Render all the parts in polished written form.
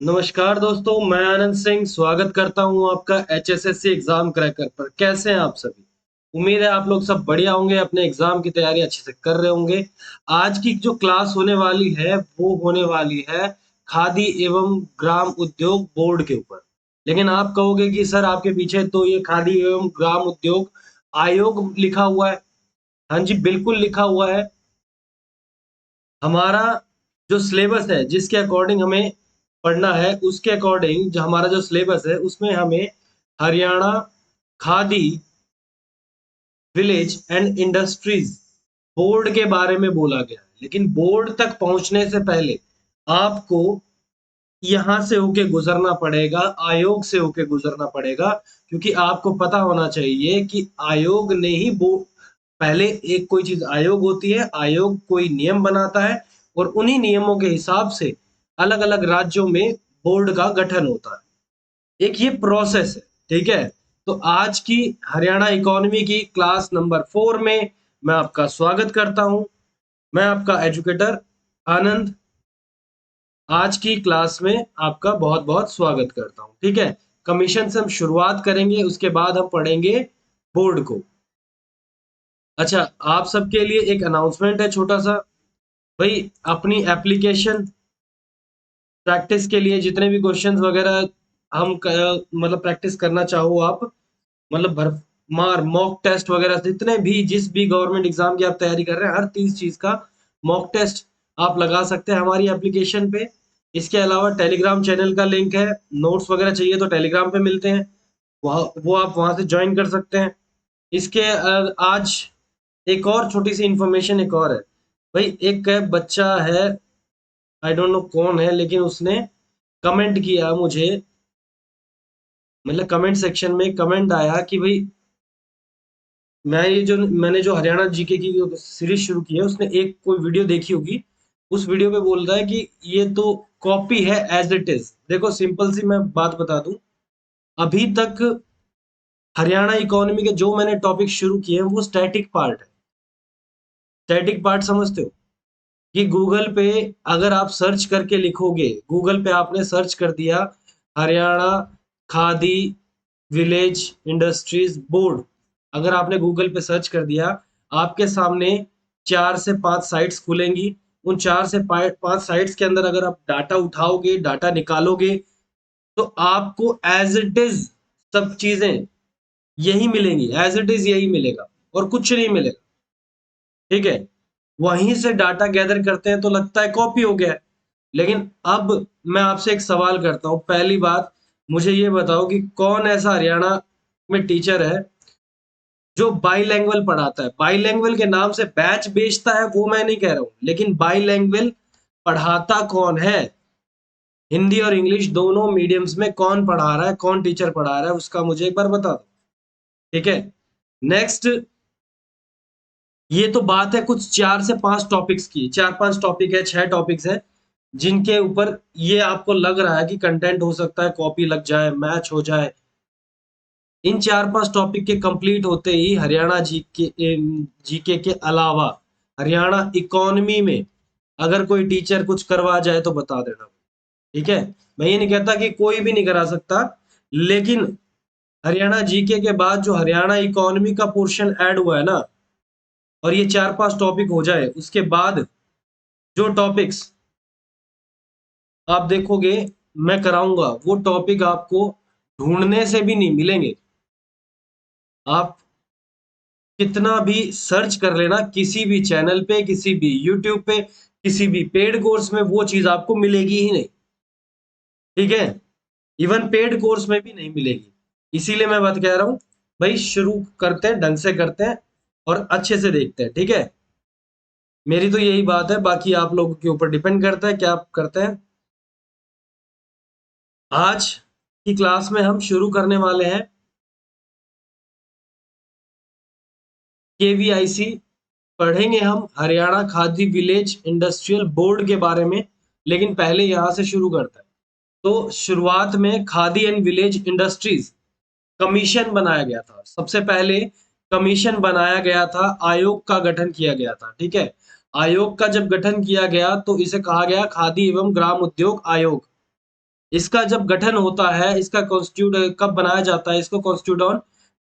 नमस्कार दोस्तों, मैं आनंद सिंह स्वागत करता हूं आपका एचएसएससी एग्जाम क्रैकर पर। कैसे हैं आप सभी? उम्मीद है आप लोग सब बढ़िया होंगे, अपने एग्जाम की तैयारी अच्छे से कर रहे होंगे। आज की जो क्लास होने वाली है वो होने वाली है खादी एवं ग्राम उद्योग बोर्ड के ऊपर। लेकिन आप कहोगे कि सर आपके पीछे तो ये खादी एवं ग्राम उद्योग आयोग लिखा हुआ है। हाँ जी, बिल्कुल लिखा हुआ है। हमारा जो सिलेबस है जिसके अकॉर्डिंग हमें पढ़ना है, उसके अकॉर्डिंग जो हमारा जो सिलेबस है उसमें हमें Haryana khadi village and industries board के बारे में बोला गया है। लेकिन बोर्ड तक पहुंचने से पहले आपको यहाँ से होके गुजरना पड़ेगा, आयोग से होके गुजरना पड़ेगा। क्योंकि आपको पता होना चाहिए कि आयोग ने ही वो पहले एक कोई चीज आयोग होती है, आयोग कोई नियम बनाता है और उन्हीं नियमों के हिसाब से अलग अलग राज्यों में बोर्ड का गठन होता है। एक ये प्रोसेस है, ठीक है। तो आज की हरियाणा इकोनॉमी की क्लास नंबर 4 में मैं आपका स्वागत करता हूं। मैं आपका एजुकेटर आनंद आज की क्लास में आपका बहुत बहुत स्वागत करता हूं, ठीक है। कमीशन से हम शुरुआत करेंगे, उसके बाद हम पढ़ेंगे बोर्ड को। अच्छा, आप सबके लिए एक अनाउंसमेंट है छोटा सा। भाई, अपनी एप्लीकेशन प्रैक्टिस के लिए जितने भी क्वेश्चंस वगैरह मतलब प्रैक्टिस करना चाहो आप, मतलब भर मार मॉक टेस्ट वगैरह जितने भी जिस भी गवर्नमेंट एग्जाम की आप तैयारी कर रहे हैं, हर 30 चीज का मॉक टेस्ट आप लगा सकते हैं हमारी एप्लीकेशन पे। इसके अलावा टेलीग्राम चैनल का लिंक है, नोट्स वगैरह चाहिए तो टेलीग्राम पे मिलते हैं, वहाँ वो आप वहां से ज्वाइन कर सकते हैं। इसके आज एक और छोटी सी इंफॉर्मेशन एक और है। भाई, एक बच्चा है, आई डोंट नो कौन है, लेकिन उसने कमेंट किया मुझे, मतलब कमेंट सेक्शन में कमेंट आया कि भाई मैंने जो हरियाणा जीके की जो सीरीज शुरू की है उसने एक कोई वीडियो देखी होगी। उस वीडियो पे बोल रहा है कि ये तो कॉपी है एज इट इज। देखो, सिंपल सी मैं बात बता दूं, अभी तक हरियाणा इकोनॉमी के जो मैंने टॉपिक शुरू किए हैं वो स्टैटिक पार्ट है। स्टैटिक पार्ट समझते हो कि गूगल पे अगर आप सर्च करके लिखोगे, गूगल पे आपने सर्च कर दिया Haryana khadi village industries board, अगर आपने गूगल पे सर्च कर दिया, आपके सामने 4 से 5 साइट्स खुलेंगी। उन 4 से 5 साइट्स के अंदर अगर आप डाटा उठाओगे, डाटा निकालोगे, तो आपको एज इट इज सब चीजें यही मिलेंगी, एज इट इज यही मिलेगा और कुछ नहीं मिलेगा, ठीक है। वहीं से डाटा गैदर करते हैं तो लगता है कॉपी हो गया है। लेकिन अब मैं आपसे एक सवाल करता हूँ। पहली बात, मुझे ये बताओ कि कौन ऐसा हरियाणा में टीचर है जो बाईलैंग्वेज पढ़ाता है? बाईलैंग्वेज के नाम से बैच बेचता है वो मैं नहीं कह रहा हूँ, लेकिन बाईलैंग्वेज पढ़ाता कौन है? हिंदी और इंग्लिश दोनों मीडियम्स में कौन पढ़ा रहा है, कौन टीचर पढ़ा रहा है, उसका मुझे एक बार बता दो, ठीक है। नेक्स्ट, ये तो बात है कुछ 4 से 5 टॉपिक्स की, 4 5 टॉपिक है, 6 टॉपिक्स है, जिनके ऊपर ये आपको लग रहा है कि कंटेंट हो सकता है कॉपी लग जाए, मैच हो जाए। इन 4 5 टॉपिक के कंप्लीट होते ही हरियाणा जीके के अलावा हरियाणा इकोनॉमी में अगर कोई टीचर कुछ करवा जाए तो बता देना, ठीक है। मैं ये नहीं कहता कि कोई भी नहीं करा सकता, लेकिन हरियाणा जीके के बाद जो हरियाणा इकोनॉमी का पोर्शन ऐड हुआ है ना, और ये 4 5 टॉपिक हो जाए, उसके बाद जो टॉपिक्स आप देखोगे मैं कराऊंगा, वो टॉपिक आपको ढूंढने से भी नहीं मिलेंगे। आप कितना भी सर्च कर लेना, किसी भी चैनल पे, किसी भी यूट्यूब पे, किसी भी पेड कोर्स में वो चीज आपको मिलेगी ही नहीं, ठीक है। इवन पेड कोर्स में भी नहीं मिलेगी। इसीलिए मैं बात कह रहा हूं, भाई शुरू करते हैं, ढंग से करते हैं और अच्छे से देखते हैं, ठीक है। मेरी तो यही बात है, बाकी आप लोगों के ऊपर डिपेंड करता है क्या आप करते हैं। आज की क्लास में हम शुरू करने वाले हैं केवीआईसी, पढ़ेंगे हम Haryana khadi village industrial board के बारे में। लेकिन पहले यहां से शुरू करते हैं। तो शुरुआत में khadi and village industries commission बनाया गया था। सबसे पहले कमीशन बनाया गया था, आयोग का गठन किया गया था, ठीक है। आयोग का जब गठन किया गया तो इसे कहा गया खादी एवं ग्राम उद्योग आयोग। इसका जब गठन होता है, इसका कॉन्स्टिट्यूट कब बनाया जाता है, इसको कॉन्स्टिट्यूट ऑन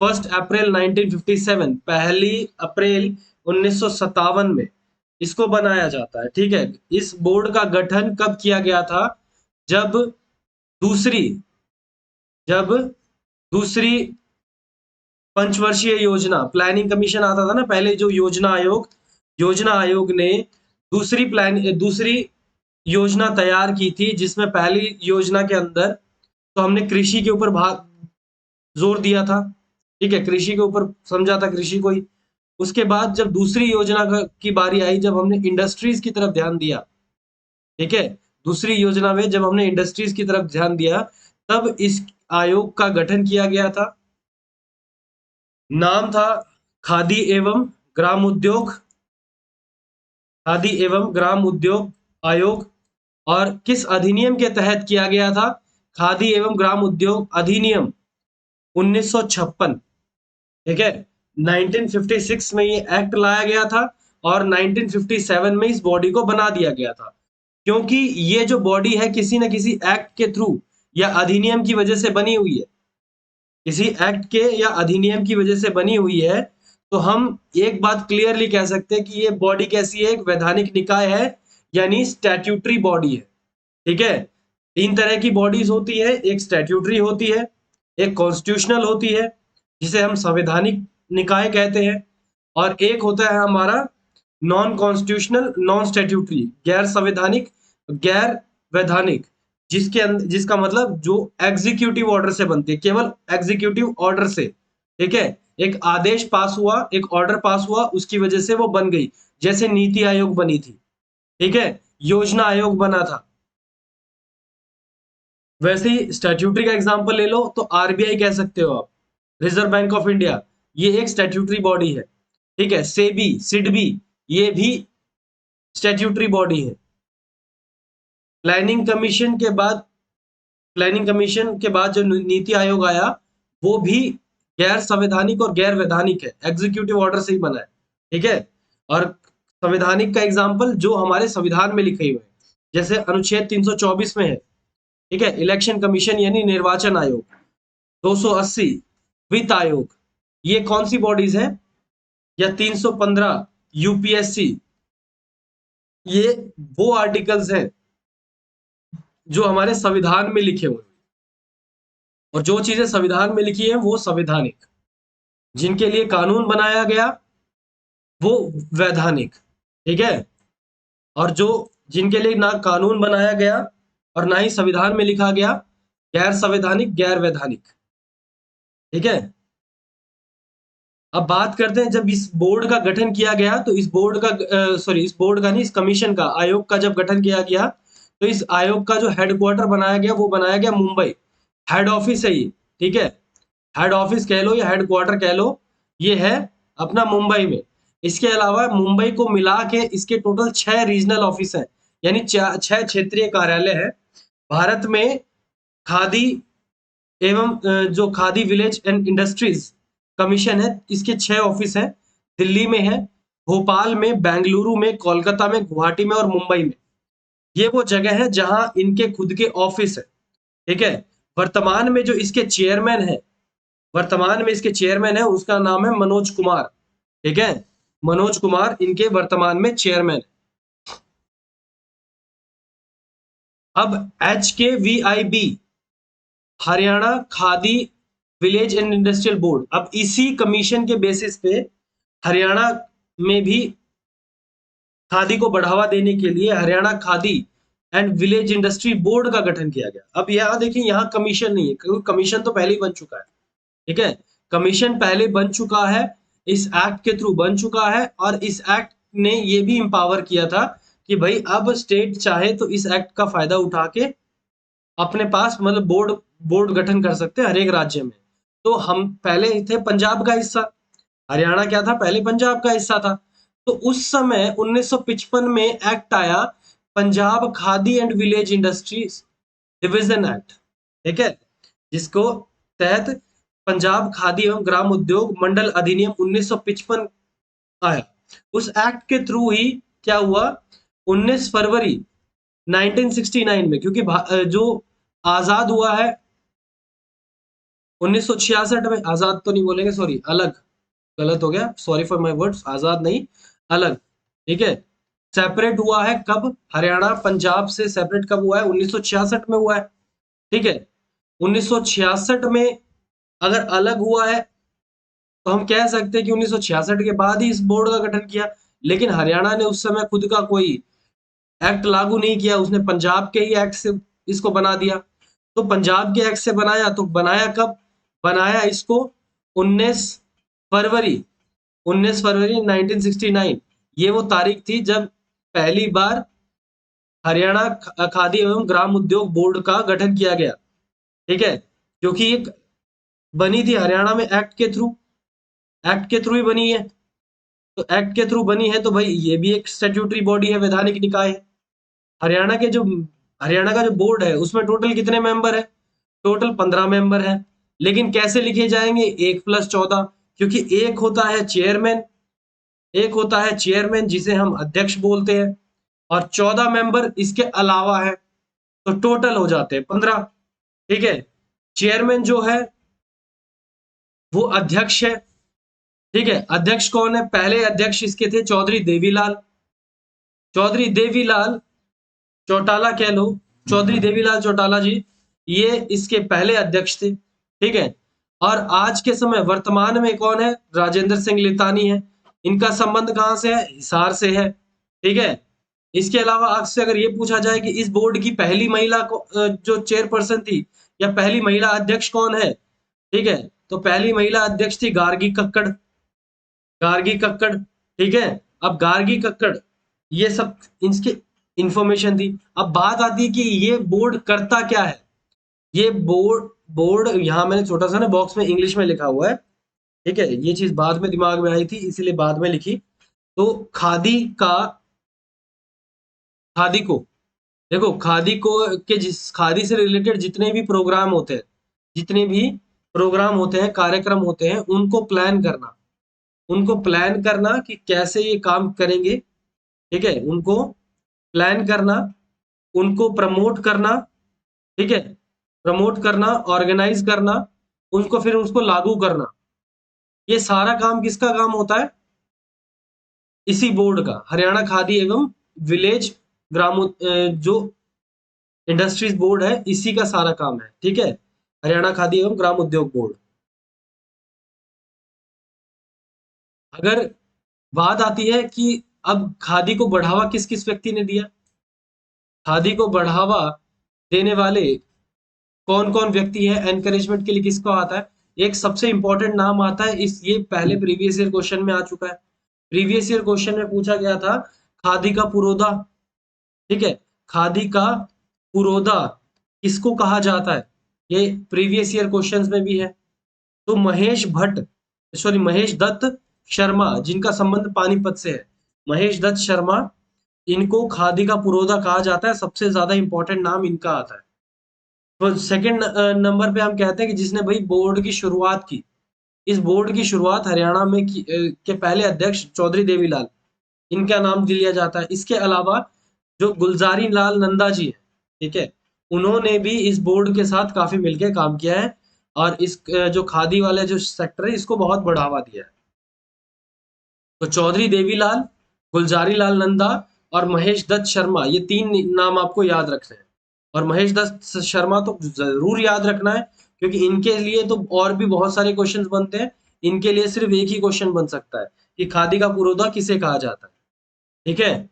1 अप्रैल 1957, 1 अप्रैल 1957 में इसको बनाया जाता है। ठीक है, इस बोर्ड का गठन कब किया गया था? जब दूसरी जब दूसरी पंचवर्षीय योजना, प्लानिंग कमीशन आता था ना पहले, जो योजना आयोग ने दूसरी योजना तैयार की थी, जिसमें पहली योजना के अंदर तो हमने कृषि के ऊपर जोर दिया था। ठीक है, कृषि के ऊपर समझा था कृषि को ही। उसके बाद जब दूसरी योजना की बारी आई, जब हमने इंडस्ट्रीज की तरफ ध्यान दिया, ठीक है, दूसरी योजना में जब हमने इंडस्ट्रीज की तरफ ध्यान दिया, तब इस आयोग का गठन किया गया था। नाम था खादी एवं ग्राम उद्योग आयोग। और किस अधिनियम के तहत किया गया था? खादी एवं ग्राम उद्योग अधिनियम 1956। ठीक है, 1956 में ये एक्ट लाया गया था और 1957 में इस बॉडी को बना दिया गया था। क्योंकि ये जो बॉडी है किसी न किसी एक्ट के थ्रू या अधिनियम की वजह से बनी हुई है, किसी एक्ट के या अधिनियम की वजह से बनी हुई है, तो हम एक बात क्लियरली कह सकते हैं कि ये बॉडी कैसी है? एक वैधानिक निकाय है, यानी स्टैट्यूटरी बॉडी है। ठीक है, तीन तरह की बॉडीज होती है, एक स्टैट्यूटरी होती है, एक कॉन्स्टिट्यूशनल होती है जिसे हम संवैधानिक निकाय कहते हैं, और एक होता है हमारा नॉन कॉन्स्टिट्यूशनल नॉन स्टैट्यूटरी, गैर संवैधानिक गैर वैधानिक, जिसका मतलब जो एग्जीक्यूटिव ऑर्डर से बनती है, केवल एग्जीक्यूटिव ऑर्डर से। ठीक है, एक आदेश पास हुआ, एक ऑर्डर पास हुआ, उसकी वजह से वो बन गई, जैसे नीति आयोग बनी थी। ठीक है, योजना आयोग बना था। वैसे ही स्टैट्यूटरी का एग्जांपल ले लो तो आरबीआई कह सकते हो आप, रिजर्व बैंक ऑफ इंडिया, ये एक स्टैट्यूटरी बॉडी है। ठीक है, सेबी सिडबी ये भी स्टैट्यूटरी बॉडी है। प्लानिंग कमीशन के बाद जो नीति आयोग आया, वो भी गैर संवैधानिक और गैर वैधानिक है, एग्जीक्यूटिव ऑर्डर से ही बना है। ठीक है, और संवैधानिक का एग्जांपल जो हमारे संविधान में लिखे हुए हैं, जैसे अनुच्छेद 324 में है। ठीक है, इलेक्शन कमीशन यानी निर्वाचन आयोग, 280 वित्त आयोग, ये कौन सी बॉडीज है? या 315 यूपीएससी, ये वो आर्टिकल्स हैं जो हमारे संविधान में लिखे हुए हैं। और जो चीजें संविधान में लिखी हैं वो संवैधानिक, जिनके लिए कानून बनाया गया वो वैधानिक। ठीक है, और जो जिनके लिए ना कानून बनाया गया और ना ही संविधान में लिखा गया, गैर संवैधानिक गैर वैधानिक। ठीक है, अब बात करते हैं जब इस बोर्ड का गठन किया गया, तो इस बोर्ड का नहीं, इस कमीशन का, आयोग का जब गठन किया गया, तो इस आयोग का जो हेडक्वार्टर बनाया गया वो बनाया गया मुंबई, हेड ऑफिस है ये। ठीक है, हेड ऑफिस कह लो या हेडक्वार्टर कह लो, ये है अपना मुंबई में। इसके अलावा मुंबई को मिला के इसके टोटल 6 रीजनल ऑफिस हैं, यानी 6 क्षेत्रीय कार्यालय है भारत में। खादी एवं जो khadi village and industries commission है, इसके 6 ऑफिस हैं। दिल्ली में है, भोपाल में, बेंगलुरु में, कोलकाता में, गुवाहाटी में और मुंबई में। ये वो जगह है जहां इनके खुद के ऑफिस है। ठीक है, वर्तमान में जो इसके चेयरमैन है उसका नाम है मनोज कुमार। ठीक है, मनोज कुमार इनके वर्तमान में चेयरमैन। अब HKVIB, Haryana khadi village and industrial board, अब इसी कमीशन के बेसिस पे हरियाणा में भी खादी को बढ़ावा देने के लिए Haryana khadi and village industry board का गठन किया गया। अब यहाँ देखिए, यहाँ कमीशन नहीं है क्योंकि कमीशन तो पहले ही बन चुका है। ठीक है, कमीशन पहले बन चुका है, इस एक्ट के थ्रू बन चुका है, और इस एक्ट ने ये भी इंपावर किया था कि भाई अब स्टेट चाहे तो इस एक्ट का फायदा उठा के अपने पास मतलब बोर्ड गठन कर सकते हैं हर एक राज्य में। तो हम पहले थे पंजाब का हिस्सा, हरियाणा क्या था? पहले पंजाब का हिस्सा था। तो उस समय 1955 में एक्ट आया, Punjab khadi and village industries division act. ठीक है, जिसको तहत पंजाब खादी एवं ग्राम उद्योग मंडल अधिनियम 1955 आया। उस एक्ट के थ्रू ही क्या हुआ, 19 फरवरी 1969 में, क्योंकि जो आजाद हुआ है 1966 में। आजाद तो नहीं बोलेंगे, सॉरी, अलग, गलत हो गया, सॉरी फॉर माय वर्ड्स, आजाद नहीं, अलग, ठीक है। सेपरेट हुआ है कब? हरियाणा पंजाब से सेपरेट कब हुआ है? 1966 में हुआ है, ठीक है। 1966 में अगर अलग हुआ है तो हम कह सकते हैं कि 1966 के बाद ही इस बोर्ड का गठन किया। लेकिन हरियाणा ने उस समय खुद का कोई एक्ट लागू नहीं किया, उसने पंजाब के ही एक्ट से इसको बना दिया। तो पंजाब के एक्ट से बनाया, तो बनाया कब? बनाया इसको 19 फरवरी 19 फरवरी 1969। ये वो तारीख थी जब पहली बार हरियाणा खादी एवं ग्राम उद्योग बोर्ड का गठन किया गया, ठीक है। क्योंकि एक बनी थी हरियाणा में एक्ट के थ्रू ही बनी है। तो एक्ट के थ्रू बनी है तो भाई ये भी एक स्टैट्यूटरी बॉडी है, वैधानिक निकाय है। हरियाणा के जो हरियाणा का जो बोर्ड है उसमें टोटल कितने मेंबर है? टोटल 15 मेंबर है। लेकिन कैसे लिखे जाएंगे? 1+14, क्योंकि एक होता है चेयरमैन जिसे हम अध्यक्ष बोलते हैं, और 14 मेंबर इसके अलावा है, तो टोटल हो जाते हैं 15, ठीक है। चेयरमैन जो है वो अध्यक्ष है, ठीक है। अध्यक्ष कौन है? पहले अध्यक्ष इसके थे चौधरी देवीलाल चौटाला कह लो, चौधरी देवीलाल चौटाला जी, ये इसके पहले अध्यक्ष थे, ठीक है। और आज के समय वर्तमान में कौन है? राजेंद्र सिंह लितानी है। इनका संबंध कहाँ से है? हिसार से है, ठीक है। इसके अलावा आपसे अगर ये पूछा जाए कि इस बोर्ड की पहली महिला जो चेयरपर्सन थी या पहली महिला अध्यक्ष कौन है, ठीक है, तो पहली महिला अध्यक्ष थी गार्गी कक्कड़, ठीक है। अब गार्गी कक्कड़, ये सब इसके इंफॉर्मेशन थी। अब बात आती है कि ये बोर्ड करता क्या है। ये बोर्ड बोर्ड यहाँ मैंने छोटा सा ना बॉक्स में इंग्लिश में लिखा हुआ है, ठीक है। ये चीज बाद में दिमाग में आई थी इसीलिए बाद में लिखी। तो खादी को देखो, खादी से रिलेटेड जितने भी प्रोग्राम होते हैं, कार्यक्रम होते हैं, उनको प्लान करना कि कैसे ये काम करेंगे, ठीक है। उनको प्लान करना, उनको प्रमोट करना, ठीक है, प्रमोट करना, ऑर्गेनाइज करना, उनको फिर उसको लागू करना, ये सारा काम किसका काम होता है? इसी बोर्ड का, हरियाणा खादी एवं विलेज जो इंडस्ट्रीज बोर्ड है, इसी का सारा काम है, ठीक है। हरियाणा खादी एवं ग्राम उद्योग बोर्ड। अगर बात आती है कि अब खादी को बढ़ावा किस किस व्यक्ति ने दिया, खादी को बढ़ावा देने वाले कौन कौन व्यक्ति है, एनकरेजमेंट के लिए किसको आता है? एक सबसे इंपॉर्टेंट नाम आता है, ये पहले प्रीवियस ईयर क्वेश्चन में आ चुका है। प्रीवियस ईयर क्वेश्चन में पूछा गया था खादी का पुरोधा, ठीक है। खादी का पुरोधा किसको कहा जाता है? ये प्रीवियस ईयर क्वेश्चंस में भी है। तो महेश दत्त शर्मा, जिनका संबंध पानीपत से है, महेश दत्त शर्मा, इनको खादी का पुरोधा कहा जाता है। सबसे ज्यादा इंपॉर्टेंट नाम इनका आता है। तो सेकंड नंबर पे हम कहते हैं कि जिसने भाई बोर्ड की शुरुआत की, इस बोर्ड की शुरुआत हरियाणा में के पहले अध्यक्ष चौधरी देवीलाल, इनका नाम लिया जाता है। इसके अलावा जो गुलजारी लाल नंदा जी है, ठीक है, उन्होंने भी इस बोर्ड के साथ काफी मिलकर काम किया है, और इस जो खादी वाले जो सेक्टर है इसको बहुत बढ़ावा दिया है। तो चौधरी देवीलाल, गुलजारी लाल नंदा और महेश दत्त शर्मा, ये तीन नाम आपको याद रखने हैं। और महेश दत्त शर्मा तो जरूर याद रखना है, क्योंकि इनके लिए तो और भी बहुत सारे क्वेश्चंस बनते हैं। इनके लिए सिर्फ एक ही क्वेश्चन बन सकता है कि खादी का पुरोधा किसे कहा जाता है, ठीक है।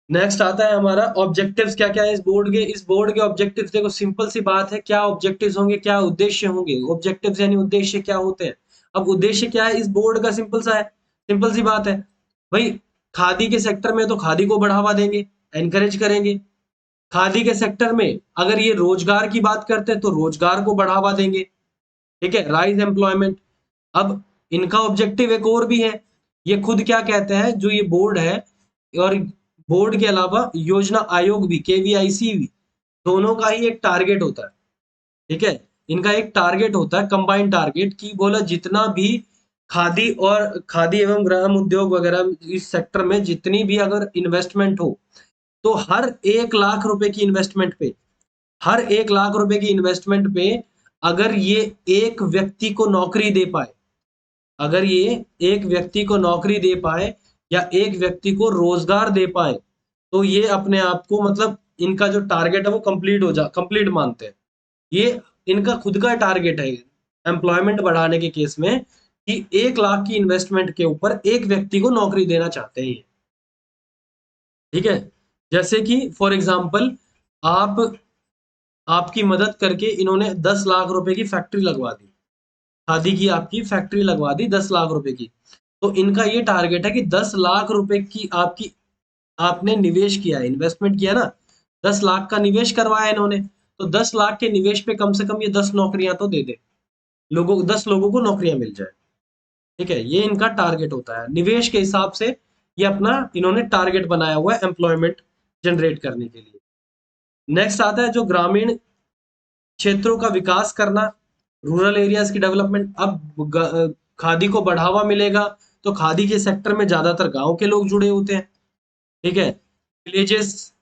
नेक्स्ट आता है हमारा ऑब्जेक्टिव्स, क्या क्या है इस बोर्ड के ऑब्जेक्टिव्स। देखो सिंपल सी बात है, क्या ऑब्जेक्टिव्स होंगे, क्या उद्देश्य होंगे। ऑब्जेक्टिव्स यानी उद्देश्य क्या होते हैं। अब उद्देश्य क्या है इस बोर्ड का? सिंपल सी बात है भाई, खादी के सेक्टर में तो खादी को बढ़ावा देंगे, एनकरेज करेंगे। खादी के सेक्टर में अगर ये रोजगार की बात करते हैं तो रोजगार को बढ़ावा देंगे, ठीक है, राइज एम्प्लॉयमेंट। अब इनका ऑब्जेक्टिव एक और भी है, ये खुद क्या कहते हैं जो ये बोर्ड है, और बोर्ड के अलावा योजना आयोग भी, केवीआईसी भी, दोनों का ही एक टारगेट होता है, ठीक है। इनका एक टारगेट होता है, कंबाइंड टारगेट, की बोला जितना भी खादी एवं ग्राम उद्योग वगैरह इस सेक्टर में जितनी भी अगर इन्वेस्टमेंट हो, तो हर 1 लाख रुपए की इन्वेस्टमेंट पे हर 1 लाख रुपए की इन्वेस्टमेंट पे अगर ये एक व्यक्ति को नौकरी दे पाए, अगर ये एक व्यक्ति को नौकरी दे पाए या एक व्यक्ति को रोजगार दे पाए, तो ये अपने आप को मतलब इनका जो टारगेट है वो कंप्लीट मानते हैं। ये इनका खुद का टारगेट है एम्प्लॉयमेंट बढ़ाने के केस में कि 1 लाख की इन्वेस्टमेंट के ऊपर एक व्यक्ति को नौकरी देना चाहते हैं ये। ठीक है, जैसे कि फॉर एग्जाम्पल आप आपकी मदद करके इन्होंने 10 लाख रुपए की फैक्ट्री लगवा दी, खादी की आपकी फैक्ट्री लगवा दी 10 लाख रुपए की। तो इनका ये टारगेट है कि 10 लाख रुपए की आपकी आपने निवेश किया है, इन्वेस्टमेंट किया ना, 10 लाख का निवेश करवाया इन्होंने, तो 10 लाख के निवेश पे कम से कम ये 10 नौकरियां तो दे दे, 10 लोगों को नौकरियां मिल जाए। ठीक है, ये इनका टारगेट होता है निवेश के हिसाब से। ये अपना इन्होंने टारगेट बनाया हुआ है एम्प्लॉयमेंट जनरेट करने के लिए। नेक्स्ट आता है जो ग्रामीण क्षेत्रों का विकास करना, रूरल एरियाज की डेवलपमेंट। अब खादी को बढ़ावा मिलेगा तो खादी के सेक्टर में ज्यादातर गांव के लोग जुड़े होते हैं। ठीक है, विलेजेस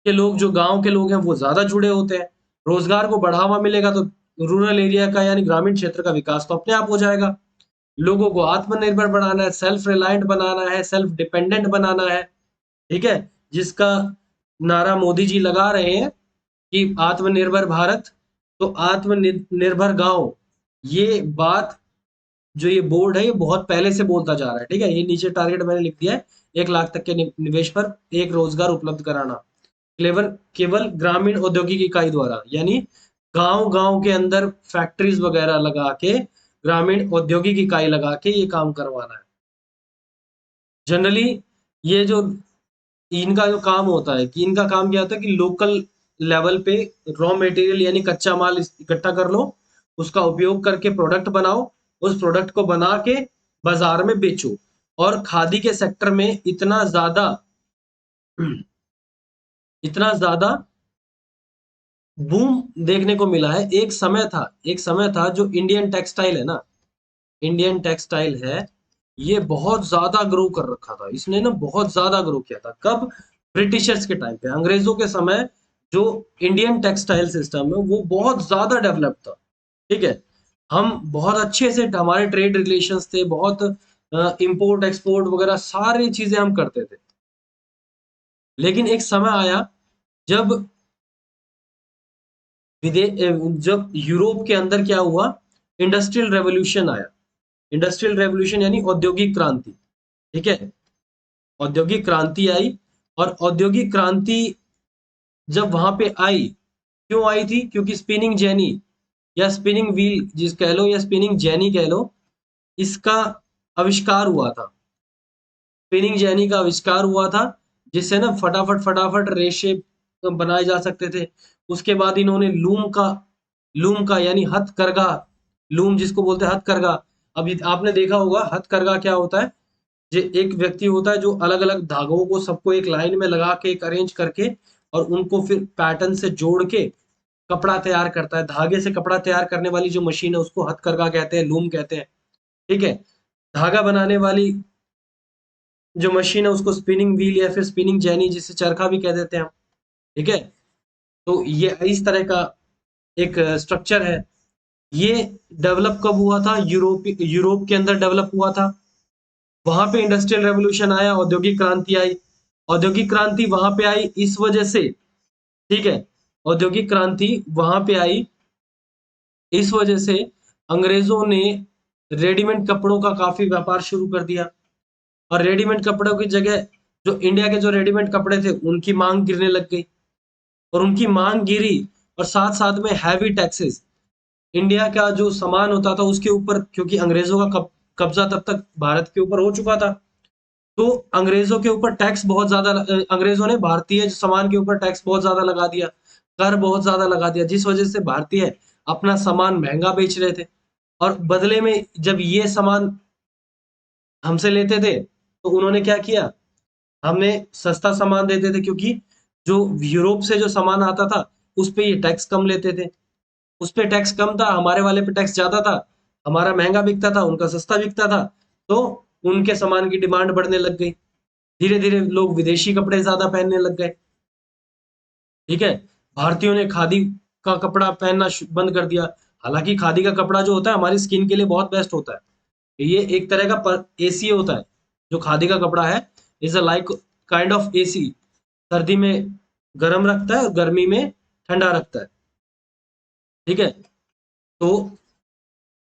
के लोग, जो गांव के लोग हैं वो ज्यादा जुड़े होते हैं। रोजगार को बढ़ावा मिलेगा तो रूरल एरिया का यानी ग्रामीण क्षेत्र का विकास तो अपने आप हो जाएगा। लोगों को आत्मनिर्भर बनाना है, सेल्फ रिलायंट बनाना है, सेल्फ डिपेंडेंट बनाना है। ठीक है, जिसका नारा मोदी जी लगा रहे हैं कि आत्मनिर्भर भारत तो आत्मनिर्भर गांव। ये बात जो ये बोर्ड है ये बहुत पहले से बोलता जा रहा है। ठीक है, ये नीचे टारगेट मैंने लिख दिया है, 1 लाख तक के निवेश पर एक रोजगार उपलब्ध कराना, केवल केवल ग्रामीण औद्योगिक इकाई द्वारा, यानी गांव गांव के अंदर फैक्ट्रीज वगैरह लगा के, ग्रामीण औद्योगिक इकाई लगा के ये काम करवाना है। जनरली ये जो इनका जो काम होता है कि इनका काम क्या होता है कि लोकल लेवल पे रॉ मटेरियल यानी कच्चा माल इकट्ठा कर लो, उसका उपयोग करके प्रोडक्ट बनाओ, उस प्रोडक्ट को बना के बाजार में बेचो। और खादी के सेक्टर में इतना ज्यादा बूम देखने को मिला है। एक समय था जो इंडियन टेक्सटाइल है ना, इंडियन टेक्सटाइल है, ये बहुत ज्यादा ग्रो कर रखा था, इसने ना बहुत ज्यादा ग्रो किया था। कब? ब्रिटिशर्स के टाइम पे, अंग्रेजों के समय जो इंडियन टेक्सटाइल सिस्टम है वो बहुत ज्यादा डेवलप था। ठीक है, हम बहुत अच्छे से, हमारे ट्रेड रिलेशंस थे बहुत, इंपोर्ट एक्सपोर्ट वगैरह सारी चीजें हम करते थे। लेकिन एक समय आया जब जब यूरोप के अंदर क्या हुआ, इंडस्ट्रियल रेवोल्यूशन आया। इंडस्ट्रियल रेवोल्यूशन यानी औद्योगिक क्रांति। ठीक है, औद्योगिक क्रांति आई, और औद्योगिक क्रांति जब वहां पे आई, क्यों आई थी? क्योंकि स्पिनिंग जेनी या स्पिनिंग व्हील जिस कह लो या स्पिनिंग जेनी कह लो, इसका आविष्कार हुआ था। स्पिनिंग जेनी का आविष्कार हुआ था, जिससे ना फटाफट फटाफट रेशे बनाए जा सकते थे। उसके बाद इन्होंने लूम का यानी हथकरघा, लूम जिसको बोलते हैं हथकरघा। अब आपने देखा होगा हथकरघा क्या होता है। जो एक व्यक्ति होता है जो अलग अलग धागों को सबको एक लाइन में लगा के, एक अरेंज करके, और उनको फिर पैटर्न से जोड़ के कपड़ा तैयार करता है। धागे से कपड़ा तैयार करने वाली जो मशीन है उसको हथकरघा कहते हैं, लूम कहते हैं। ठीक है, धागा बनाने वाली जो मशीन है उसको स्पिनिंग व्हील या फिर स्पिनिंग जेनी, जिसे चरखा भी कह देते हैं हम। ठीक है, तो ये इस तरह का एक स्ट्रक्चर है। ये डेवलप कब हुआ था? यूरोप के अंदर डेवलप हुआ था। वहां पे इंडस्ट्रियल रेवोल्यूशन आया, औद्योगिक क्रांति आई। औद्योगिक क्रांति वहां पे आई इस वजह से, ठीक है, औद्योगिक क्रांति वहां पे आई इस वजह से अंग्रेजों ने रेडीमेड कपड़ों का काफी व्यापार शुरू कर दिया। और रेडीमेड कपड़ों की जगह जो इंडिया के जो रेडीमेड कपड़े थे उनकी मांग गिरने लग गई, और उनकी मांग गिरी, और साथ साथ में हैवी टैक्सेस, इंडिया का जो सामान होता था उसके ऊपर, क्योंकि अंग्रेजों का कब्जा तब तक भारत के ऊपर हो चुका था, तो अंग्रेजों के ऊपर टैक्स बहुत ज्यादा, अंग्रेजों ने भारतीय सामान के ऊपर टैक्स बहुत ज्यादा लगा दिया, कर बहुत ज्यादा लगा दिया, जिस वजह से भारतीय अपना सामान महंगा बेच रहे थे। और बदले में जब ये सामान हमसे लेते थे तो उन्होंने क्या किया, हमने सस्ता सामान देते थे, क्योंकि जो यूरोप से जो सामान आता था उस पे ये टैक्स कम लेते थे। उस पे टैक्स कम था, हमारे वाले पे टैक्स ज्यादा था, हमारा महंगा बिकता था, उनका सस्ता बिकता था, तो उनके सामान की डिमांड बढ़ने लग गई। धीरे धीरे लोग विदेशी कपड़े ज्यादा पहनने लग गए। ठीक है, भारतीयों ने खादी का कपड़ा पहनना बंद कर दिया। हालांकि खादी का कपड़ा जो होता है हमारी स्किन के लिए बहुत बेस्ट होता है। ये एक तरह का एसी होता है। जो खादी का कपड़ा है is a like kind of AC. सर्दी में गर्म रखता है और गर्मी में ठंडा रखता है। ठीक है। तो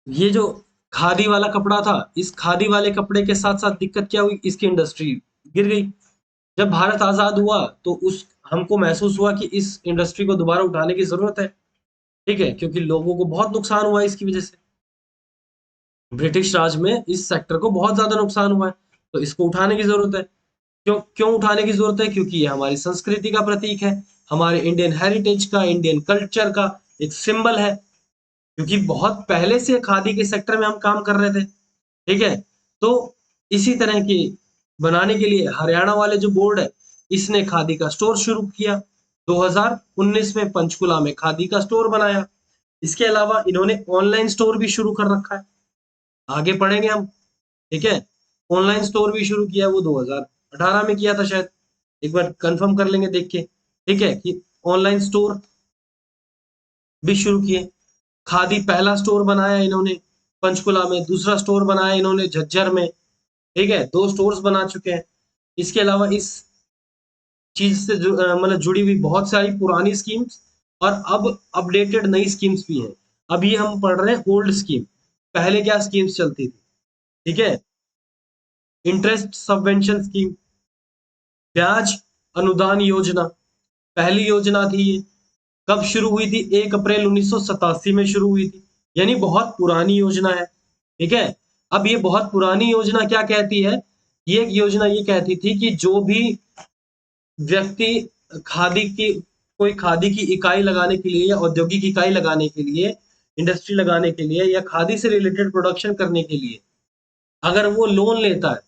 ये जो खादी वाला कपड़ा था, इस खादी वाले कपड़े के साथ साथ दिक्कत क्या हुई, इसकी इंडस्ट्री गिर गई। जब भारत आजाद हुआ तो उस हमको महसूस हुआ कि इस इंडस्ट्री को दोबारा उठाने की जरूरत है। ठीक है, क्योंकि लोगों को बहुत नुकसान हुआ है इसकी वजह से। ब्रिटिश राज में इस सेक्टर को बहुत ज्यादा नुकसान हुआ है, तो इसको उठाने की जरूरत है। क्यों क्यों उठाने की जरूरत है? क्योंकि ये हमारी संस्कृति का प्रतीक है, हमारे इंडियन हेरिटेज का, इंडियन कल्चर का एक सिंबल है। क्योंकि बहुत पहले से खादी के सेक्टर में हम काम कर रहे थे। ठीक है। तो इसी तरह की बनाने के लिए हरियाणा वाले जो बोर्ड है, इसने खादी का स्टोर शुरू किया। 2019 में पंचकुला में खादी का स्टोर बनाया। इसके अलावा इन्होंने ऑनलाइन स्टोर भी शुरू कर रखा है, आगे पढ़ेंगे हम। ठीक है। ऑनलाइन स्टोर भी शुरू किया, वो 2018 में किया था शायद, एक बार कंफर्म कर लेंगे देख के। ठीक है, कि ऑनलाइन स्टोर भी शुरू किए। खादी पहला स्टोर बनाया इन्होंने पंचकुला में, दूसरा स्टोर बनाया इन्होंने झज्जर में। ठीक है, 2 स्टोर्स बना चुके हैं। इसके अलावा इस चीज से मतलब जुड़ी हुई बहुत सारी पुरानी स्कीम्स और अब अपडेटेड नई स्कीम्स भी हैं। अभी हम पढ़ रहे हैं ओल्ड स्कीम, पहले क्या स्कीम्स चलती थी। ठीक है। इंटरेस्ट सबवेंशन स्कीम, ब्याज अनुदान योजना, पहली योजना थी ये। कब शुरू हुई थी? 1 अप्रैल 1987 में शुरू हुई थी, यानी बहुत पुरानी योजना है। ठीक है। अब ये बहुत पुरानी योजना क्या कहती है? ये एक योजना ये कहती थी कि जो भी व्यक्ति खादी की कोई खादी की इकाई लगाने के लिए या औद्योगिक इकाई लगाने के लिए, इंडस्ट्री लगाने के लिए या खादी से रिलेटेड प्रोडक्शन करने के लिए अगर वो लोन लेता है,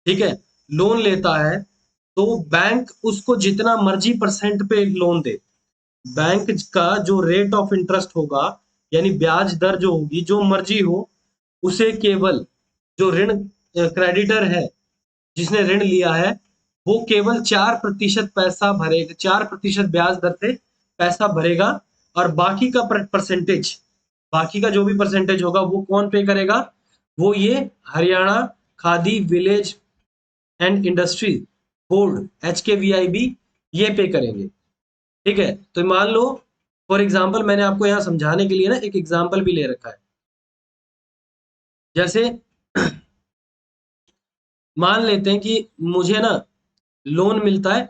ठीक है, लोन लेता है, तो बैंक उसको जितना मर्जी परसेंट पे लोन दे। बैंक का जो रेट ऑफ इंटरेस्ट होगा, यानी ब्याज दर जो होगी, जो मर्जी हो, उसे केवल जो ऋण क्रेडिटर है जिसने ऋण लिया है, वो केवल 4% पैसा भरेगा, 4% ब्याज दर से पैसा भरेगा। और बाकी का परसेंटेज, बाकी का जो भी परसेंटेज होगा वो कौन पे करेगा? वो ये Haryana khadi village and industry board, HKVIB, ये पे करेंगे। ठीक है। तो मान लो फॉर एग्जाम्पल, मैंने आपको यहाँ समझाने के लिए ना एक एग्जाम्पल भी ले रखा है। जैसे मान लेते हैं कि मुझे ना लोन मिलता है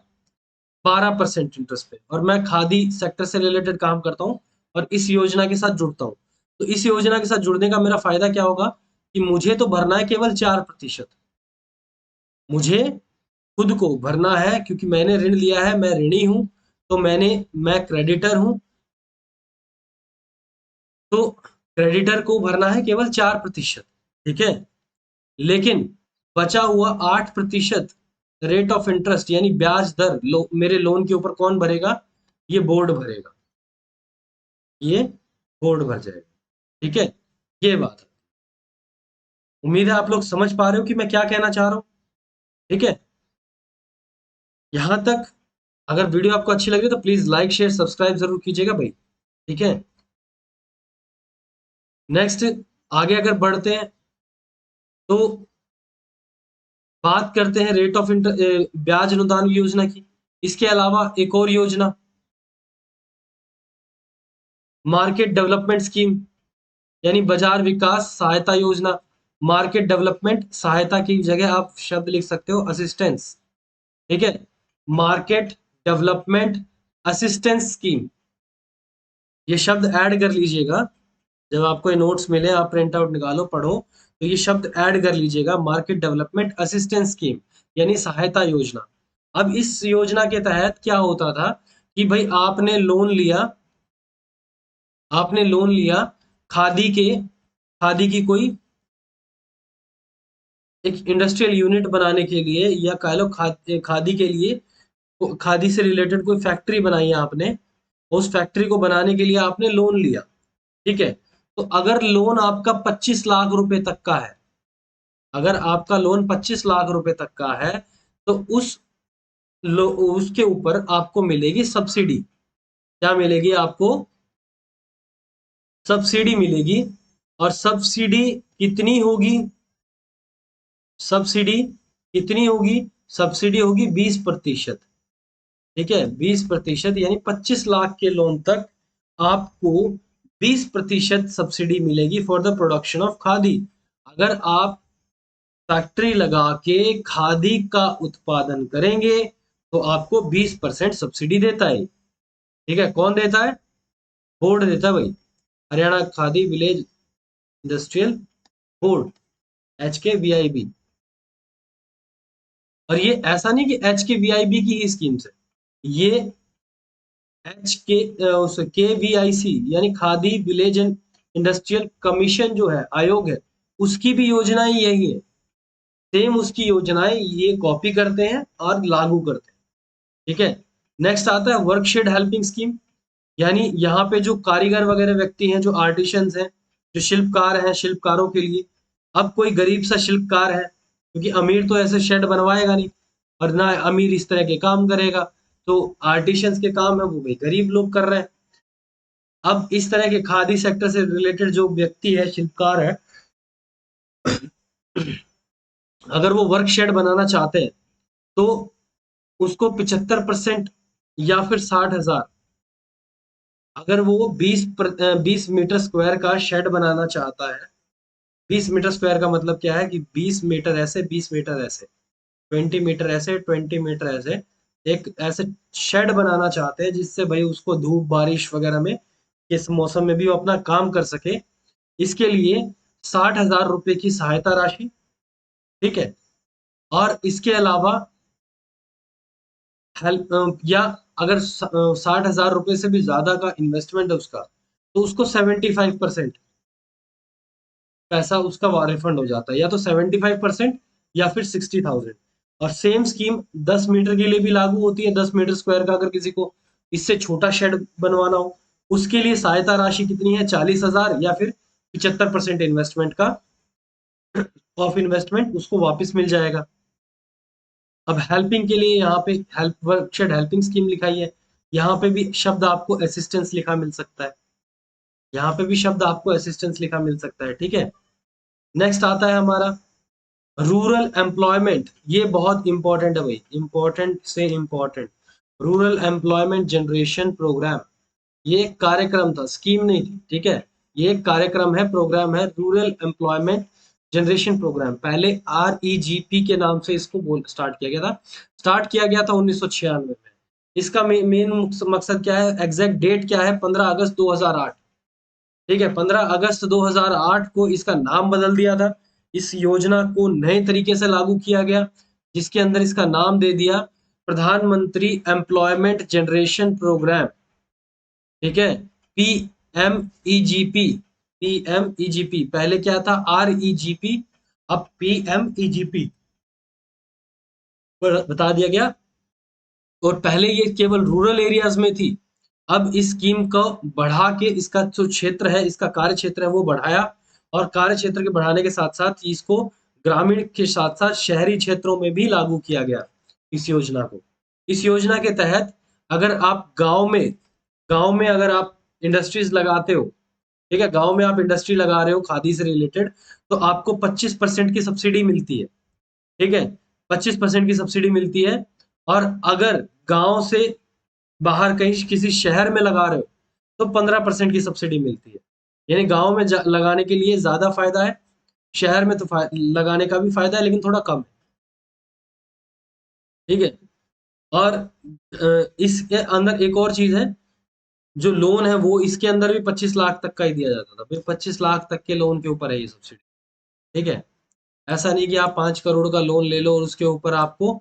12% इंटरेस्ट पे, और मैं खादी सेक्टर से रिलेटेड काम करता हूँ और इस योजना के साथ जुड़ता हूँ। तो इस योजना के साथ जुड़ने का मेरा फायदा क्या होगा कि मुझे तो भरना है केवल 4%। मुझे खुद को भरना है क्योंकि मैंने ऋण लिया है, मैं ऋणी हूं, तो मैं क्रेडिटर हूं। तो क्रेडिटर को भरना है केवल 4%। ठीक है। लेकिन बचा हुआ 8% रेट ऑफ इंटरेस्ट यानी ब्याज दर मेरे लोन के ऊपर कौन भरेगा? ये बोर्ड भरेगा, ये बोर्ड भर जाएगा। ठीक है। ये बात है। उम्मीद है आप लोग समझ पा रहे हो कि मैं क्या कहना चाह रहा हूँ। ठीक है। यहां तक अगर वीडियो आपको अच्छी लगी तो प्लीज लाइक शेयर सब्सक्राइब जरूर कीजिएगा भाई। ठीक है। नेक्स्ट आगे अगर बढ़ते हैं तो बात करते हैं रेट ऑफ ब्याज अनुदान योजना की। इसके अलावा एक और योजना, मार्केट डेवलपमेंट स्कीम, यानी बाजार विकास सहायता योजना। मार्केट डेवलपमेंट सहायता की जगह आप शब्द लिख सकते हो असिस्टेंस। ठीक है। मार्केट डेवलपमेंट असिस्टेंस स्कीम, ये शब्द ऐड कर लीजिएगा। जब आपको ये नोट्स मिले, आप प्रिंट आउट निकालो पढ़ो, तो ये शब्द ऐड कर लीजिएगा, मार्केट डेवलपमेंट असिस्टेंस स्कीम, यानी सहायता योजना। अब इस योजना के तहत क्या होता था कि भाई आपने लोन लिया खादी की कोई एक इंडस्ट्रियल यूनिट बनाने के लिए, या कह लो खादी के लिए, खादी से रिलेटेड कोई फैक्ट्री बनाई है आपने, उस फैक्ट्री को बनाने के लिए आपने लोन लिया। ठीक है। तो अगर लोन आपका 25 लाख रुपए तक का है, अगर आपका लोन 25 लाख रुपए तक का है, तो उस उसके ऊपर आपको मिलेगी सब्सिडी। क्या मिलेगी आपको? सब्सिडी मिलेगी। और सब्सिडी कितनी होगी? सब्सिडी कितनी होगी? सब्सिडी होगी 20%। ठीक है, 20% यानी 25 लाख के लोन तक आपको 20% सब्सिडी मिलेगी for the production of khadi. अगर आप फैक्ट्री लगा के खादी का उत्पादन करेंगे तो आपको 20% सब्सिडी देता है। ठीक है, कौन देता है? बोर्ड देता है भाई, Haryana khadi village industrial board, HKVIB। और ये ऐसा नहीं कि HKVIB की ही स्कीम है, ये उस KVIC यानी khadi village and industrial commission जो है, आयोग है, उसकी भी योजनाएं यही है। सेम उसकी योजनाएं ये कॉपी करते हैं और लागू करते हैं। ठीक है, नेक्स्ट आता है वर्कशेड हेल्पिंग स्कीम। यानी यहाँ पे जो कारीगर वगैरह व्यक्ति हैं, जो आर्टिशंस हैं, जो शिल्पकार हैं, शिल्पकारों के लिए, अब कोई गरीब सा शिल्पकार है, क्योंकि अमीर तो ऐसे शेड बनवाएगा नहीं और ना अमीर इस तरह के काम करेगा, तो आर्टिशंस के काम है वो भी गरीब लोग कर रहे हैं। अब इस तरह के खादी सेक्टर से रिलेटेड जो व्यक्ति है, शिल्पकार है, अगर वो वर्क शेड बनाना चाहते हैं तो उसको 75% या फिर 60,000, अगर वो 20 मीटर स्क्वायर का शेड बनाना चाहता है, 20 मीटर स्क्वायर का मतलब क्या है कि 20 मीटर ऐसे, 20 मीटर ऐसे, 20 मीटर ऐसे, 20 मीटर ऐसे, एक ऐसे शेड बनाना चाहते हैं जिससे भाई उसको धूप बारिश वगैरह में, किस मौसम में भी वो अपना काम कर सके। इसके लिए 60,000 रुपए की सहायता राशि। ठीक है, और इसके अलावा हेल्प, या अगर 60,000 रुपए से भी ज्यादा का इन्वेस्टमेंट है उसका, तो उसको 75% पैसा उसका रिफंड हो जाता है, या तो 75% या फिर 60,000। और सेम स्कीम 10 मीटर के लिए भी लागू होती है। 10 मीटर स्क्वायर का अगर किसी को इससे छोटा शेड बनवाना हो, उसके लिए सहायता राशि कितनी है? 40,000, या फिर 75% इन्वेस्टमेंट का, ऑफ इन्वेस्टमेंट उसको वापस मिल जाएगा। अब हेल्पिंग के लिए यहाँ पे हेल्प वर्कशेड हेल्पिंग स्कीम लिखाई है, यहाँ पे भी शब्द आपको असिस्टेंस लिखा मिल सकता है, यहाँ पे भी शब्द आपको असिस्टेंस लिखा मिल सकता है। ठीक है, नेक्स्ट आता है हमारा रूरल एम्प्लॉयमेंट। ये बहुत इंपॉर्टेंट है भाई, इंपॉर्टेंट से important. Rural employment generation programme, ये एक कार्यक्रम था, स्कीम नहीं थी। ठीक है, ये एक कार्यक्रम है, प्रोग्राम है, रूरल एम्प्लॉयमेंट जनरेशन प्रोग्राम। पहले REGP के नाम से इसको स्टार्ट किया गया था। स्टार्ट किया गया था 1996 में। इसका मेन मकसद क्या है? एग्जैक्ट डेट क्या है? 15 अगस्त 2008। ठीक है, 15 अगस्त 2008 को इसका नाम बदल दिया था। इस योजना को नए तरीके से लागू किया गया, जिसके अंदर इसका नाम दे दिया प्रधानमंत्री एम्प्लॉयमेंट जनरेशन प्रोग्राम। ठीक है, PMEGP। PMEGP पहले क्या था? REGP, अब PMEGP बता दिया गया। और पहले ये केवल रूरल एरियाज में थी, अब इस स्कीम को बढ़ा के इसका जो क्षेत्र है, इसका कार्य क्षेत्र है, वो बढ़ाया। और कार्य क्षेत्र के बढ़ाने के साथ साथ इसको ग्रामीण के साथ साथ शहरी क्षेत्रों में भी लागू किया गया इस योजना को। इस योजना के तहत अगर आप गांव में अगर आप इंडस्ट्रीज लगाते हो, ठीक है, गांव में आप इंडस्ट्री लगा रहे हो खादी से रिलेटेड, तो आपको 25% की सब्सिडी मिलती है। ठीक है, 25% की सब्सिडी मिलती है। और अगर गांव से बाहर कहीं किसी शहर में लगा रहे हो तो 15% की सब्सिडी मिलती है। यानी गांव में लगाने के लिए ज्यादा फायदा है, शहर में तो लगाने का भी फायदा है लेकिन थोड़ा कम है। ठीक है, और इसके अंदर एक और चीज है, जो लोन है वो इसके अंदर भी 25 लाख तक का ही दिया जाता था। फिर 25 लाख तक के लोन के ऊपर है ये सब्सिडी। ठीक है, ऐसा नहीं कि आप 5 करोड़ का लोन ले लो और उसके ऊपर आपको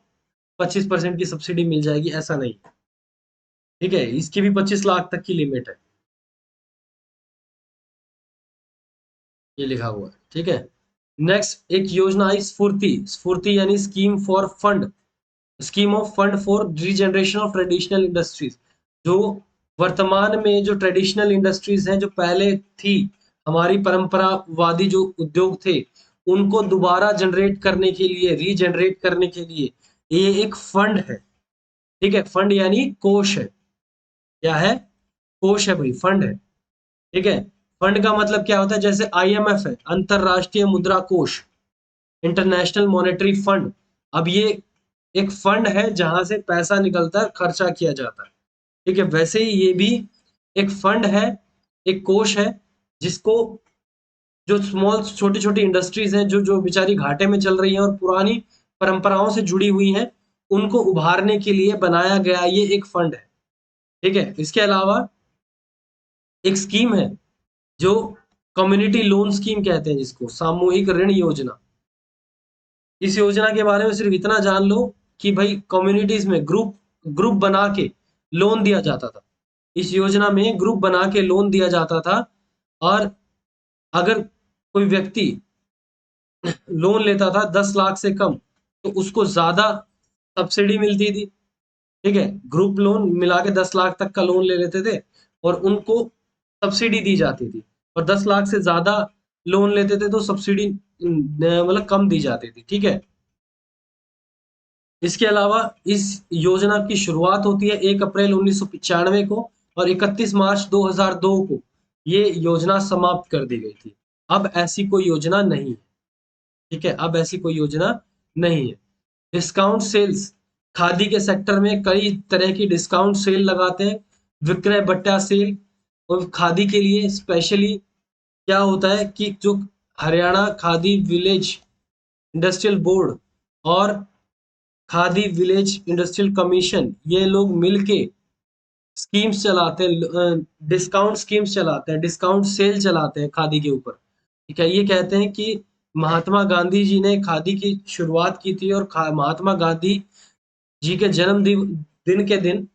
25% की सब्सिडी मिल जाएगी, ऐसा नहीं। ठीक है, इसकी भी 25 लाख तक की लिमिट है, ये लिखा हुआ है। ठीक है, नेक्स्ट एक योजना आई स्फूर्ति। स्फूर्ति यानी scheme of fund for regeneration of traditional industries. जो वर्तमान में जो ट्रेडिशनल इंडस्ट्रीज हैं, जो पहले थी, हमारी परंपरावादी जो उद्योग थे, उनको दोबारा जनरेट करने के लिए, रीजनरेट करने के लिए ये एक फंड है। ठीक है, फंड यानी कोष है। क्या है? कोष है भाई, फंड है। ठीक है, फंड का मतलब क्या होता है? जैसे आईएमएफ है, अंतरराष्ट्रीय मुद्रा कोष, इंटरनेशनल मॉनेटरी फंड। अब ये एक फंड है जहां से पैसा निकलता है, खर्चा किया जाता है। ठीक है, वैसे ही ये भी एक फंड है, एक कोष है, जिसको जो स्मॉल छोटी छोटी इंडस्ट्रीज हैं, जो जो बेचारी घाटे में चल रही हैं और पुरानी परंपराओं से जुड़ी हुई हैं, उनको उभारने के लिए बनाया गया ये एक फंड है। ठीक है, इसके अलावा एक स्कीम है जो कम्युनिटी लोन स्कीम कहते हैं, जिसको सामूहिक ऋण योजना। इस योजना के बारे में सिर्फ इतना जान लो कि भाई कम्युनिटीज में ग्रुप ग्रुप बना के लोन दिया जाता था। इस योजना में ग्रुप बना के लोन दिया जाता था, और अगर कोई व्यक्ति लोन लेता था 10 लाख से कम, तो उसको ज्यादा सब्सिडी मिलती थी। ठीक है, ग्रुप लोन मिला के 10 लाख तक का लोन ले लेते थे और उनको सब्सिडी दी जाती थी। और 10 लाख से ज्यादा लोन लेते थे तो सब्सिडी मतलब कम दी जाती थी। ठीक है, इसके अलावा इस योजना की शुरुआत होती है 1 अप्रैल 1995 को, और 31 मार्च 2002 को ये योजना समाप्त कर दी गई थी। अब ऐसी कोई योजना नहीं है। ठीक है, अब ऐसी कोई योजना नहीं है। डिस्काउंट सेल्स, खादी के सेक्टर में कई तरह की डिस्काउंट सेल लगाते हैं। विक्रय बट्टा सेल, और खादी के लिए स्पेशली क्या होता है कि जो Haryana khadi village industrial board और खादी विलेज इंडस्ट्रियल कमीशन, ये लोग मिलके स्कीम्स चलाते हैं, डिस्काउंट स्कीम्स चलाते हैं, डिस्काउंट सेल चलाते हैं खादी के ऊपर। ठीक है, ये कहते हैं कि महात्मा गांधी जी ने खादी की शुरुआत की थी, और महात्मा गांधी जी के दिन के दिन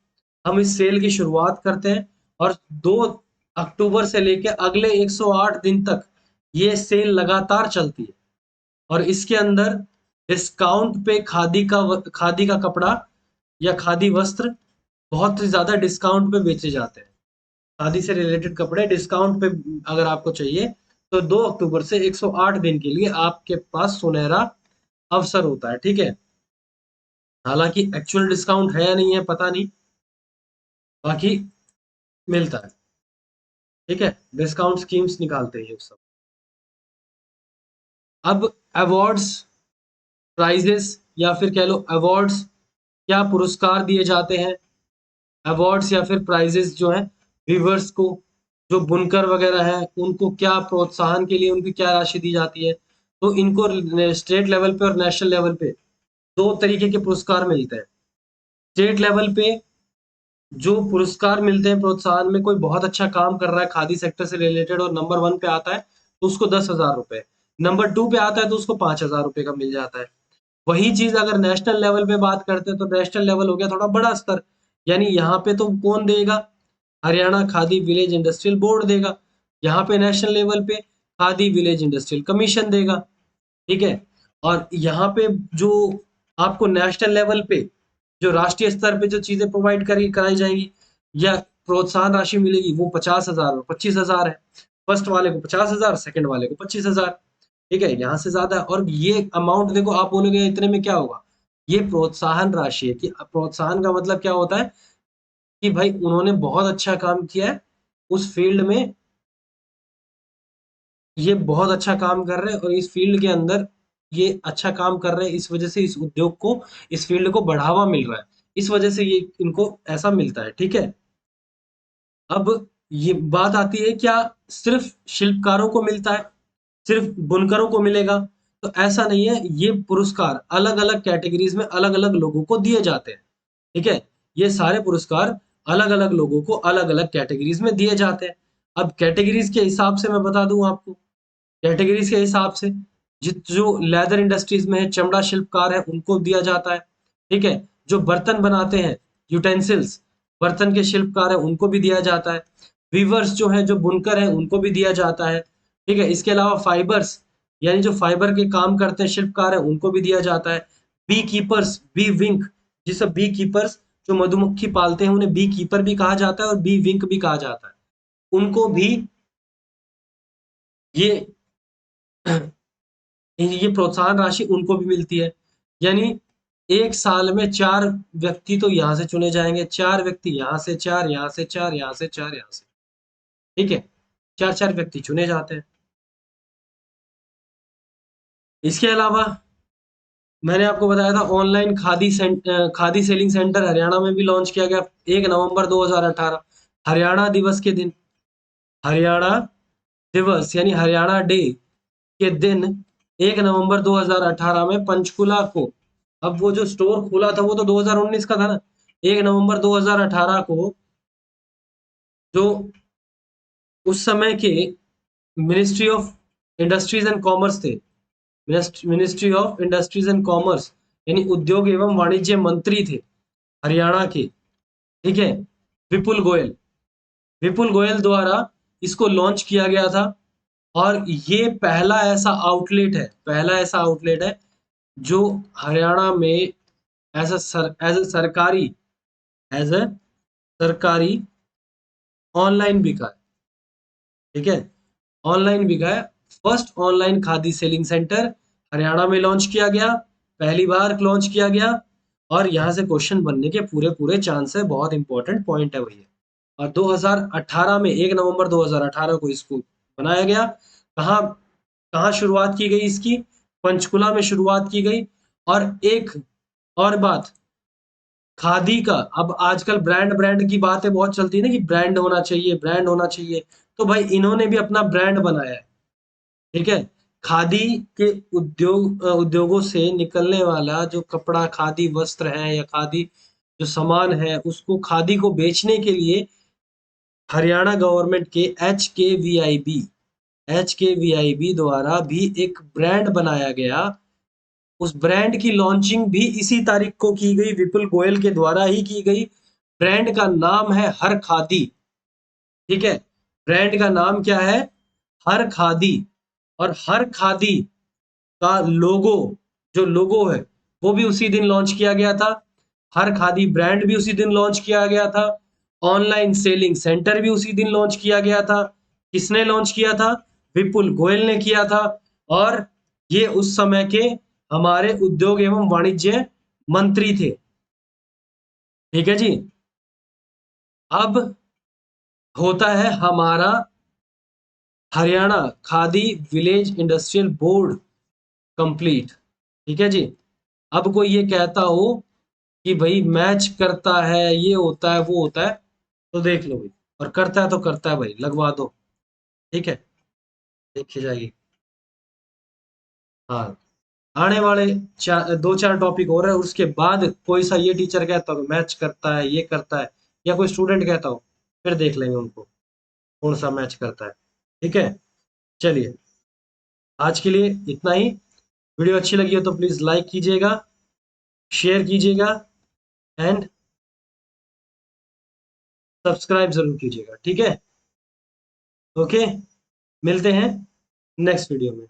हम इस सेल की शुरुआत करते हैं, और 2 अक्टूबर से लेकर अगले 108 दिन तक ये सेल लगातार चलती है। और इसके अंदर डिस्काउंट पे खादी का कपड़ा या खादी वस्त्र बहुत ही ज्यादा डिस्काउंट पे बेचे जाते हैं। शादी से रिलेटेड कपड़े डिस्काउंट पे अगर आपको चाहिए, तो 2 अक्टूबर से 108 दिन के लिए आपके पास सुनहरा अवसर होता है। ठीक है, हालांकि एक्चुअल डिस्काउंट है या नहीं है पता नहीं, बाकी मिलता है। ठीक है, डिस्काउंट स्कीम्स निकालते हैं ये सब। अब अवार्ड्स, प्राइजेस, या फिर कह लो अवार्ड्स, क्या पुरस्कार दिए जाते हैं। अवार्ड्स या फिर प्राइजेस जो है व्यूवर्स को, जो बुनकर वगैरह है उनको क्या प्रोत्साहन के लिए उनकी क्या राशि दी जाती है। तो इनको स्टेट लेवल पे और नेशनल लेवल पे दो तरीके के पुरस्कार मिलते हैं। स्टेट लेवल पे जो पुरस्कार मिलते हैं प्रोत्साहन में, कोई बहुत अच्छा काम कर रहा है खादी सेक्टर से रिलेटेड और नंबर 1 पे आता है, तो उसको 10,000 रुपए। नंबर 2 पे आता है तो उसको 5,000 रुपए का मिल जाता है। वही चीज अगर नेशनल लेवल पे बात करते हैं, तो नेशनल लेवल हो गया थोड़ा बड़ा स्तर, यानी यहाँ पे तो कौन देगा? Haryana khadi village industrial board देगा। यहाँ पे नेशनल लेवल पे खादी विलेज इंडस्ट्रियल कमीशन देगा। ठीक है, और यहाँ पे जो आपको नेशनल लेवल पे, जो राष्ट्रीय स्तर पे जो चीजें प्रोवाइड करी कराई जाएंगी या प्रोत्साहन राशि मिलेगी, वो 50,000 और 25,000 है। फर्स्ट वाले को 50,000, सेकंड वाले को 25,000। ठीक है, यहाँ से ज्यादा। और ये अमाउंट देखो, आप बोलोगे इतने में क्या होगा? ये प्रोत्साहन राशि है। कि प्रोत्साहन का मतलब क्या होता है कि भाई उन्होंने बहुत अच्छा काम किया है उस फील्ड में, ये बहुत अच्छा काम कर रहे हैं और इस फील्ड के अंदर ये अच्छा काम कर रहे हैं, इस वजह से इस उद्योग को, इस फील्ड को बढ़ावा मिल रहा है, इस वजह से ये इनको ऐसा मिलता है। ठीक है, अब ये बात आती है, क्या सिर्फ शिल्पकारों को मिलता है, सिर्फ बुनकरों को मिलेगा? तो ऐसा नहीं है। ये पुरस्कार अलग अलग कैटेगरीज में अलग अलग लोगों को दिए जाते हैं। ठीक है, ये सारे पुरस्कार अलग अलग लोगों को अलग अलग कैटेगरीज में दिए जाते हैं। अब कैटेगरीज के हिसाब से मैं बता दूं आपको, कैटेगरीज के हिसाब से जो लेदर इंडस्ट्रीज में है, चमड़ा शिल्पकार है, उनको दिया जाता है। ठीक है, जो बर्तन बनाते हैं, यूटेंसिल्स, बर्तन के शिल्पकार है, उनको भी दिया जाता है। वीवर्स जो है, जो बुनकर है, उनको भी दिया जाता है। ठीक है, इसके अलावा फाइबर्स, यानी जो फाइबर के काम करते हैं शिल्पकार है, उनको भी दिया जाता है। बी कीपर्स, बी विंक, जिसे बी कीपर्स जो मधुमक्खी पालते हैं उन्हें बी कीपर भी कहा जाता है और बी विंक भी कहा जाता है, उनको भी ये ये प्रोत्साहन राशि उनको भी मिलती है। यानी एक साल में 4 व्यक्ति तो यहाँ से चुने जाएंगे, 4 व्यक्ति यहाँ से, 4 यहाँ से, 4 यहाँ से, 4 यहाँ से। ठीक है, 4-4 व्यक्ति चुने जाते हैं। इसके अलावा मैंने आपको बताया था online khadi selling centre Haryana में भी लॉन्च किया गया 1 नवंबर 2018, हरियाणा दिवस के दिन। हरियाणा दिवस यानी हरियाणा डे के दिन 1 नवंबर 2018 में पंचकुला को, अब वो जो स्टोर खुला था वो तो 2019 का था ना, 1 नवंबर 2018 को जो उस समय के ministry of industries and commerce थे, ministry of industries and commerce यानी उद्योग एवं वाणिज्य मंत्री थे हरियाणा के, ठीक है, विपुल गोयल, विपुल गोयल द्वारा इसको लॉन्च किया गया था। और ये पहला ऐसा आउटलेट है जो हरियाणा में एज अ सरकारी ऑनलाइन बिका है। ठीक है, ऑनलाइन बिका है। First online khadi selling centre Haryana में लॉन्च किया गया, पहली बार लॉन्च किया गया। और यहाँ से क्वेश्चन बनने के पूरे पूरे चांस है, बहुत इंपॉर्टेंट पॉइंट है भैया। और 2018 में 1 नवंबर 2018 को इसको बनाया गया। कहाँ कहाँ शुरुआत की गई इसकी? पंचकुला में शुरुआत की गई। और एक और बात, खादी का अब आजकल ब्रांड ब्रांड की बातें बहुत चलती है ना कि ब्रांड होना चाहिए, ब्रांड होना चाहिए। तो भाई इन्होंने भी अपना ब्रांड बनाया है। ठीक है, खादी के उद्योगों से निकलने वाला जो कपड़ा, खादी वस्त्र है या खादी जो सामान है, उसको खादी को बेचने के लिए हरियाणा गवर्नमेंट के एच के वी आई बी द्वारा भी एक ब्रांड बनाया गया। उस ब्रांड की लॉन्चिंग भी इसी तारीख को की गई, विपुल गोयल के द्वारा ही की गई। ब्रांड का नाम है हर खादी। ठीक है, ब्रांड का नाम क्या है? हर खादी। और हर खादी का जो लोगो है वो भी उसी दिन लॉन्च किया गया था। हर खादी ब्रांड भी उसी दिन लॉन्च किया गया था। ऑनलाइन सेलिंग सेंटर भी उसी दिन लॉन्च किया गया था। किसने लॉन्च किया था? विपुल गोयल ने किया था। और ये उस समय के हमारे उद्योग एवं वाणिज्य मंत्री थे। ठीक है जी। अब होता है हमारा Haryana khadi village industrial board complete. ठीक है जी। अब कोई ये कहता हो कि भाई मैच करता है, ये होता है, वो होता है, तो देख लो भाई। और करता है तो करता है भाई, लगवा दो। ठीक है, देखी जाएगी। हाँ, आने वाले 2-4 टॉपिक और है, उसके बाद कोई सा ये टीचर कहता हो मैच करता है, ये करता है, या कोई स्टूडेंट कहता हो, फिर देख लेंगे उनको कौन सा मैच करता है। ठीक है, चलिए, आज के लिए इतना ही। वीडियो अच्छी लगी हो तो प्लीज लाइक कीजिएगा, शेयर कीजिएगा एंड सब्सक्राइब जरूर कीजिएगा। ठीक है, ओके, मिलते हैं नेक्स्ट वीडियो में।